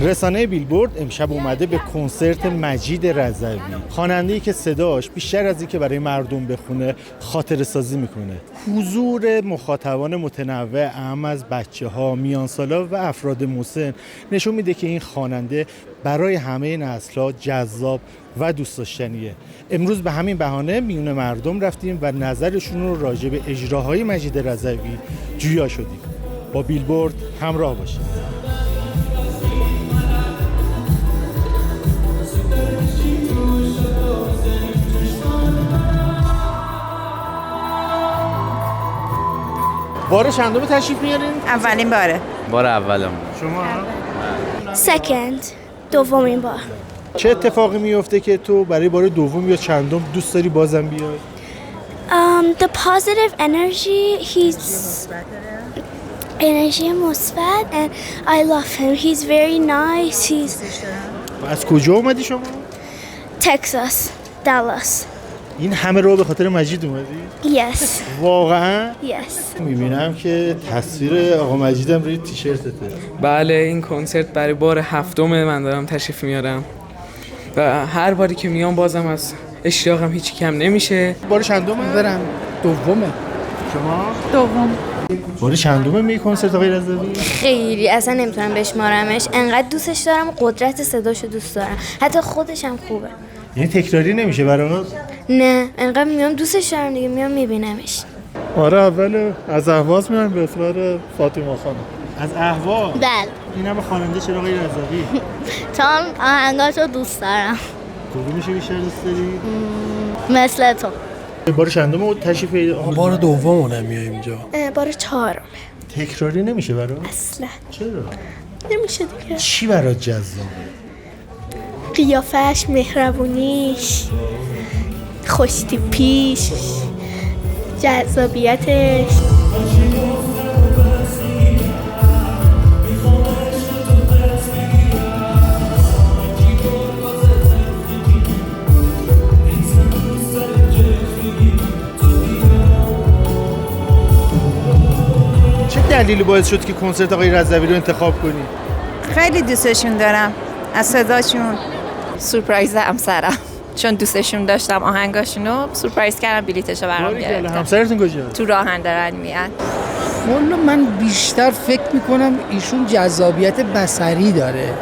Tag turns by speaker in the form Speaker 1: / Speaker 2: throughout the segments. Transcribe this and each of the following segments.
Speaker 1: رسانه بیلبورد امشب اومده به کنسرت مجید رضوی، خواننده‌ای که صداش بیشتر از اینکه برای مردم بخونه خاطره سازی میکنه. حضور مخاطبان متنوع اهم از بچه‌ها، میانسالا و افراد مسن نشون میده که این خواننده برای همه نسل‌ها جذاب و دوست داشتنیه. امروز به همین بهانه میون مردم رفتیم و نظرشون رو راجع به اجراهای مجید رضوی جویا شدیم. با بیلبورد همراه باشید. بار چندم تشریف میارین؟
Speaker 2: اولین باره.
Speaker 3: بار اولم.
Speaker 1: شما؟
Speaker 4: Second. دومین بار.
Speaker 1: چه اتفاقی میفته که تو برای بار دوم یا چندم دوست داری بازم بیای؟
Speaker 4: The positive energy, انرژی مثبت and I love him. He's very nice.
Speaker 1: از کجا اومدی شما؟
Speaker 4: Texas, Dallas.
Speaker 1: این همه رو به خاطر مجید اومدی؟
Speaker 4: Yes.
Speaker 1: واقعا؟
Speaker 4: Yes.
Speaker 1: میبینم که تصویر آقا مجیدم روی تیشرتته.
Speaker 5: بله، این کنسرت برای بار هفتم من دارم تشریف میارم و هر باری که میام بازم از اشتیاقم هیچ کم نمیشه.
Speaker 1: بار چندمه؟
Speaker 6: برم دومه.
Speaker 1: شما؟
Speaker 2: دوم.
Speaker 1: بار چندمه می کنسرت آقای رضوی؟
Speaker 7: خیلی اصلا نمیتونم بشمارمش، انقدر دوستش دارم، قدرت صداشو دوست دارم، حتی خودش هم خوبه.
Speaker 1: یعنی تکراری نمیشه برات؟
Speaker 7: نه، انقدر میام دوستش دارم دیگه، میام میبینمش.
Speaker 8: آره، اول از اهواز میایم به اصرار فاطمه خانم.
Speaker 1: از اهواز؟
Speaker 4: بله.
Speaker 1: این همه خواننده چرا آقای رضوی؟
Speaker 4: چون آهنگاشو دوست دارم.
Speaker 1: کدومشو بیشتر دوست داری؟
Speaker 4: مثل تو.
Speaker 1: بار چندم تشریف
Speaker 6: بار دومونه میایم اینجا.
Speaker 4: بار چهارم.
Speaker 1: تکراری نمیشه برات؟
Speaker 4: اصلا.
Speaker 1: چرا؟
Speaker 4: نمیشه دیگه.
Speaker 1: چی برات جذابه؟
Speaker 4: قیافش، مهربونیش، خوشتیپیش، جذابیتش.
Speaker 1: چه دلیلی باعث شد که کنسرت آقای رضوی رو انتخاب کنی؟
Speaker 2: خیلی دوستشون دارم. از صداشون سورپرایز همسرم. چون دوستشون داشتم آهنگاشونو سورپرایز کردم، بلیتشو برام گرفتم.
Speaker 1: همسرتون کجا؟
Speaker 2: تو راهن دارن میاد.
Speaker 6: والا من بیشتر فکر میکنم ایشون جذابیت بصری داره.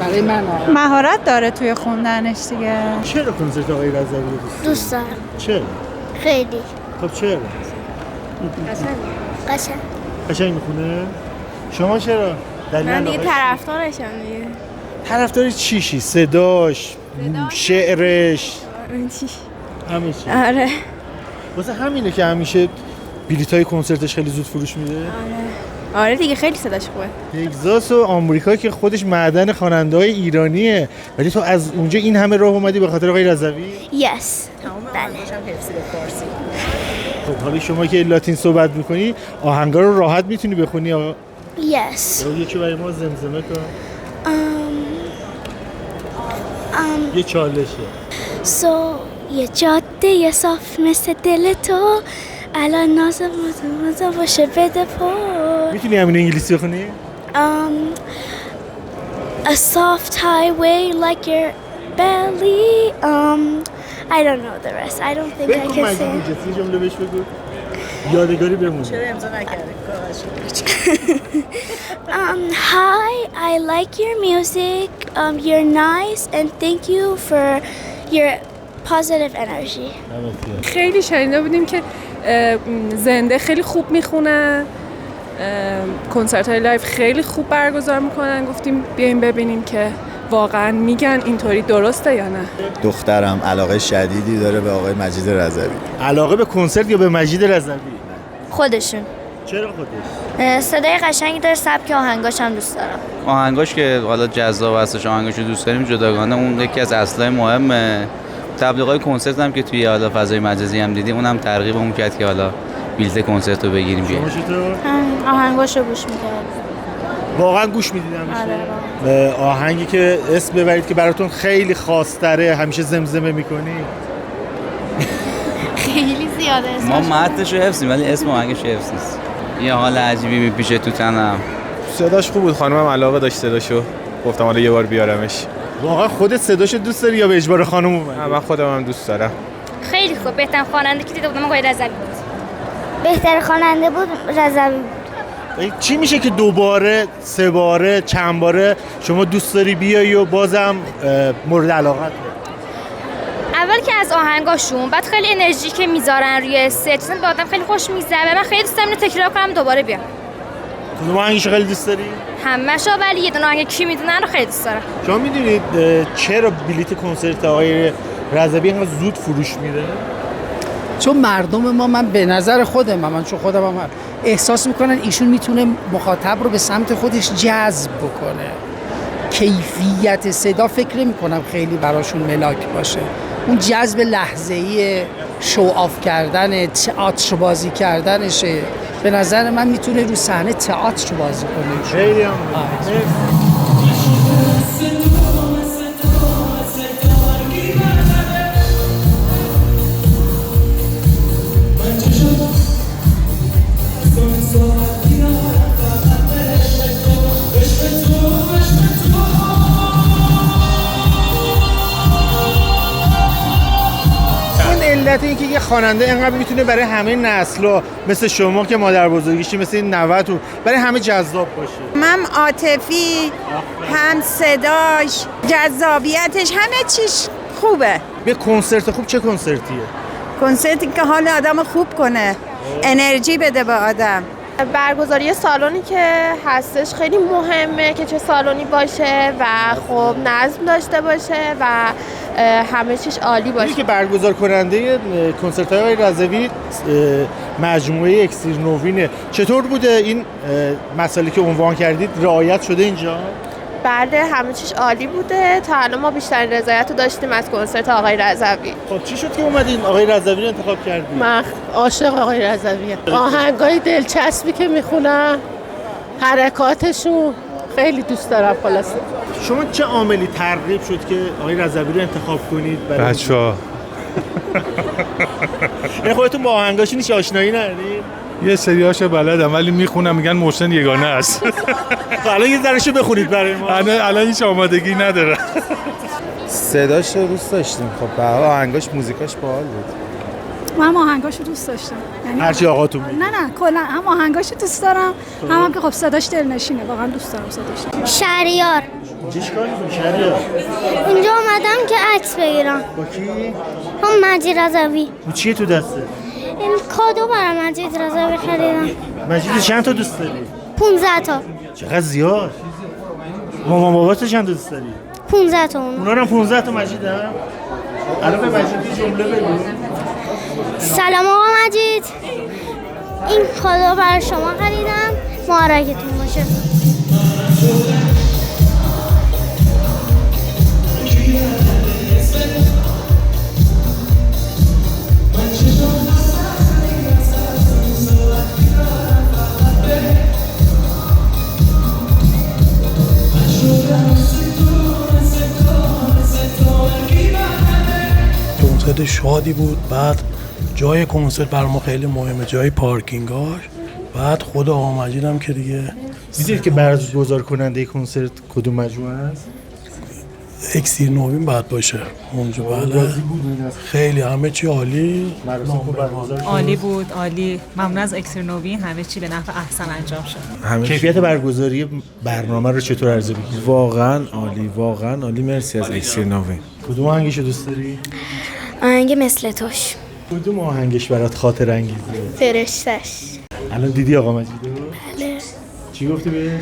Speaker 6: برای من
Speaker 2: مهارت داره توی خوندنش دیگه.
Speaker 1: چرا کنسرت آقای رضوی رو
Speaker 4: دوست دارم.
Speaker 1: چرا؟
Speaker 4: خیلی.
Speaker 1: خب چرا؟
Speaker 4: قشنگ.
Speaker 1: قشنگ میخونه؟ شما چرا؟
Speaker 7: من دیگه طرفدارشم دیگه.
Speaker 1: طرفدار چیشی؟ صداش، شعرش، همه چی.
Speaker 7: آره.
Speaker 1: واسه همینه که همیشه بلیطای کنسرتش خیلی زود فروش میده.
Speaker 7: آره دیگه، خیلی صداش خوبه.
Speaker 1: تگزاس و آمریکا که خودش معدن خواننده‌های ایرانیه، ولی تو از اونجا این همه راه اومدی به خاطر آقای رضوی؟
Speaker 4: Yes. بله.
Speaker 1: خب حالا شما که لاتین صحبت میکنی آهنگا رو راحت میتونی بخونی آقا؟
Speaker 4: Yes.
Speaker 1: یکی برای ما زمزمه کن. یه چالشه.
Speaker 4: یه جاده صاف مثل دل تو الان نازم باشه بده پا.
Speaker 1: میتونی همین انگلیسی بخونی؟
Speaker 4: A soft highway like your belly. I don't know the rest. I don't think I
Speaker 1: بگو
Speaker 4: can
Speaker 1: مجید
Speaker 4: say.
Speaker 1: اینجاست یه جمله بهش بگو یادگاری بمونه.
Speaker 4: Hi, I like your music. You're nice and thank you for your positive energy.
Speaker 9: خیلی شنیده بودیم که زنده خیلی خوب میخونن، کنسرت های لایف خیلی خوب برگزار میکنن. گفتیم بیایم ببینیم که واقعا میگن اینطوری درسته یا نه.
Speaker 10: دخترم علاقه شدیدی داره به آقای مجید رضوی.
Speaker 1: علاقه به کنسرت یا به مجید رضوی؟
Speaker 7: خودشون.
Speaker 1: چرا خودش؟
Speaker 7: صدای قشنگی داره، سبک آهنگاش هم دوست دارم.
Speaker 3: آهنگاش که حالا جذاب هستش، آهنگاشو دوست داریم جداگانه، اون یکی از اصلای مهمه. تبلیغات کنسرت هم که توی حالا فضای مجازی هم دیدیم، اونم ترغیبمون کرد که حالا بلیت کنسرت رو بگیریم بیایم.
Speaker 1: شما چطور؟
Speaker 7: آهنگاشو گوش می‌کردم.
Speaker 1: واقعا گوش میدید همیشه؟ آهنگی که اسم ببرید که براتون خیلی خاص‌تره همیشه زمزمه میکنی؟
Speaker 7: خیلی زیاده اسمش.
Speaker 3: ما متنشو حفظیم ولی اسم آهنگش حفظ نیست. یه حال عجیبی میپیشه تو تنم.
Speaker 8: صداش خوب بود، خانمم علاقه داشت صداشو. گفتم حالا یه بار بیارمش.
Speaker 1: واقعا خودت صداشو دوست داری یا به اجبار خانم اومدی؟
Speaker 8: من خودم هم دوست دارم.
Speaker 4: خیلی خوب. بهترین خواننده که دیده بودم آقای رضوی بود. بهترین خواننده بود رضوی بود.
Speaker 1: چی میشه که دوباره، سه باره، چند باره شما دوست داری بیایی و بازم مورد علاقت؟
Speaker 4: اول که از آهنگاشون، بعد خیلی انرژی که میذارن روی ست به آدم خیلی خوش میگذره. من خیلی دوست دارم اینو تکرار کنم دوباره بیام.
Speaker 1: کدوم آهنگش خیلی دوست داری؟
Speaker 4: همه‌شو، ولی یه دونه آهنگ کی میدونن رو خیلی دوست دارم.
Speaker 1: شما میدونید چرا بلیت کنسرت آقای رضوی اینقدر زود فروش میره؟
Speaker 6: چون مردم ما، من به نظر خودم، من چون خودم هم احساس میکنن ایشون میتونه مخاطب رو به سمت خودش جذب بکنه. کیفیت صدا فکر نمی‌کنم خیلی براشون ملاک باشه. اون جذب لحظه‌ای شو آف کردن، تئاتر بازی کردنشه. به نظر من میتونه رو صحنه تئاتر بازی کنه.
Speaker 1: خیلی هم علت این که یه خواننده اینقدر میتونه برای همه نسل‌ها مثل شما که مادر بزرگیشی، مثل این 90 برای همه جذاب باشه.
Speaker 2: هم عاطفی، هم صداش، جذابیتش، همه چیش خوبه.
Speaker 1: به کنسرت خوب چه کنسرتیه؟
Speaker 2: کنسرتی که حال آدم خوب کنه، انرژی بده به آدم.
Speaker 9: برگزاری سالونی که هستش خیلی مهمه که چه سالونی باشه و خب نظم داشته باشه و همه چیش عالی باشه.
Speaker 1: که برگزار کننده کنسرت‌های آقای رضوی مجموعه اکسیر نوینه. چطور بوده این مسائلی که عنوان کردید رعایت شده اینجا؟
Speaker 9: بله، همه چیش عالی بوده. تا الان ما بیشترین رضایت رو داشتیم از کنسرت آقای رضوی.
Speaker 1: خب چی شد که اومدین آقای رضوی رو انتخاب کردید؟
Speaker 11: من عاشق آقای رضوی ام. آهنگای دلچسبی که میخونن، حرکاتشون خیلی دوست دارم. خلاصه
Speaker 1: شما چه عاملی ترغیب شد که آقای رضوی رو انتخاب کنید؟
Speaker 8: بچه‌ها
Speaker 1: یعنی خودتون با آهنگاشون هیچ آشنایی ندارید؟
Speaker 8: یه سریاشو بلدم ولی میخونم میگن محسن یگانه است.
Speaker 1: الان یه ذرهشو بخونید برای ما.
Speaker 8: الان هیچ آمادگی نداره.
Speaker 10: صداش رو دوست داشتیم. خب به هر آهنگاش، موزیکاش باحال بود.
Speaker 12: من آهنگاشو دوست داشتم. یعنی
Speaker 1: هرچی آقاتون بود.
Speaker 12: نه کلا هم آهنگاشو دوست دارم، هم که خب صداش دلنشینه. واقعا دوست دارم صداش.
Speaker 4: شهریار.
Speaker 1: چیکار می‌کنی شهریار؟
Speaker 4: اینجا اومدم که عکس بگیرم.
Speaker 1: با کی؟
Speaker 4: هم مجید رضوی.
Speaker 1: چیه تو دسته؟
Speaker 4: این کادو برای مجید رضوی خریدم.
Speaker 1: مجید چند تا دوست داری؟
Speaker 4: 15 تا.
Speaker 1: چقدر زیاد. مامان بابات چند تا دوست داری؟
Speaker 4: 15 تا
Speaker 1: اونا رو 15 تا مجید هم؟ الان به مجید جمله بگو.
Speaker 4: سلام آقا مجید، این کادو برای شما خریدم، مبارکتون باشه.
Speaker 13: کنسرت شادی بود. بعد جای کنسرت برای ما خیلی مهمه، جای پارکینگاش. بعد خود آقا مجید هم که دیگه
Speaker 1: میدونید که برگزار کننده کنسرت کدوم مجموعه است؟
Speaker 13: اکسیر نوین باید باشه اونجا. بله خیلی همه چی عالی.
Speaker 14: عالی بود، عالی. ممنون از اکسیر نوین، همه چی به نفع احسن انجام شد.
Speaker 1: کیفیت برگزاری برنامه رو چطور ارزیابی می‌کنید؟
Speaker 10: واقعا عالی. مرسی از اکسیر نوین.
Speaker 1: کدوم آهنگشو دوست داری؟
Speaker 4: آهنگ مثل توش.
Speaker 1: کدوم آهنگش برات خاطر انگیزه؟
Speaker 4: فرشتش.
Speaker 1: الان دیدی آقا مجیدو؟
Speaker 4: بله.
Speaker 1: چی گفتی بهش؟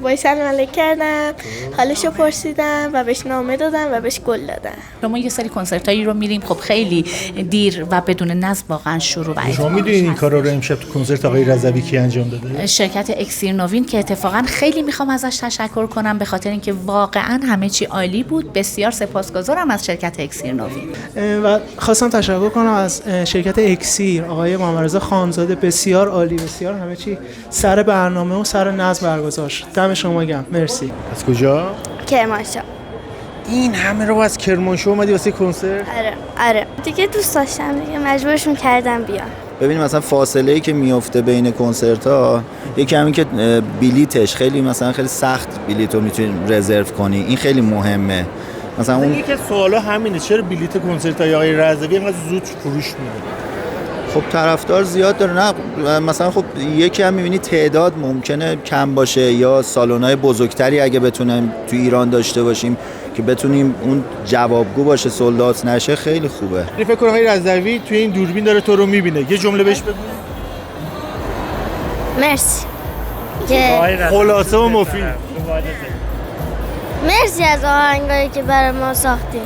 Speaker 9: باید سلام علیک کردم، حالشو پرسیدم و بهش نامه دادم و بهش گل دادم.
Speaker 15: ما یه سری کنسرتایی رو میریم خب خیلی دیر و بدون نظم واقعا شروع و
Speaker 1: شما میدونید این کارا رو امشب تو کنسرت آقای رضوی کی انجام داده؟
Speaker 15: شرکت اکسیر نوین که اتفاقا خیلی میخوام ازش تشکر کنم به خاطر اینکه واقعا همه چی عالی بود. بسیار سپاسگزارم از شرکت اکسیر نوین
Speaker 16: و خواستم تشکر کنم از شرکت اکسیر، آقای محمد رضا خانزاده. بسیار عالی، بسیار همه چی سر برنامه و سر نظم برگزار شد. دم شما گرم. مرسی.
Speaker 1: از کجا؟
Speaker 4: کرمانشاه.
Speaker 1: این همه رو از کرمانشاه اومدی واسه کنسرت؟
Speaker 4: آره دیگه دوست داشتم دیگه، مجبورشون کردم بیان.
Speaker 17: ببینیم مثلا فاصله‌ای که میفته بین کنسرت‌ها، یکی همین که بلیتش خیلی مثلا خیلی سخت بلیتو میتونی رزرو کنی، این خیلی مهمه. مثلا اون
Speaker 1: یکی از سوالا همینه، چرا بلیت کنسرت‌های آقای رضوی اینقدر زود فروش میره؟
Speaker 17: خب طرفدار زیاد داره. نه مثلا خب یکی هم می‌بینی تعداد ممکنه کم باشه، یا سالن‌های بزرگتری اگه بتونیم تو ایران داشته باشیم که بتونیم اون جوابگو باشه، سولدات نشه، خیلی خوبه.
Speaker 1: فکر کنم آقای رضوی توی این دوربین داره تو رو می‌بینه، یه جمله بهش بگو.
Speaker 4: مرسی.
Speaker 1: خلاصه و مفید.
Speaker 4: مرسی از آهنگایی که برای ما ساختیم.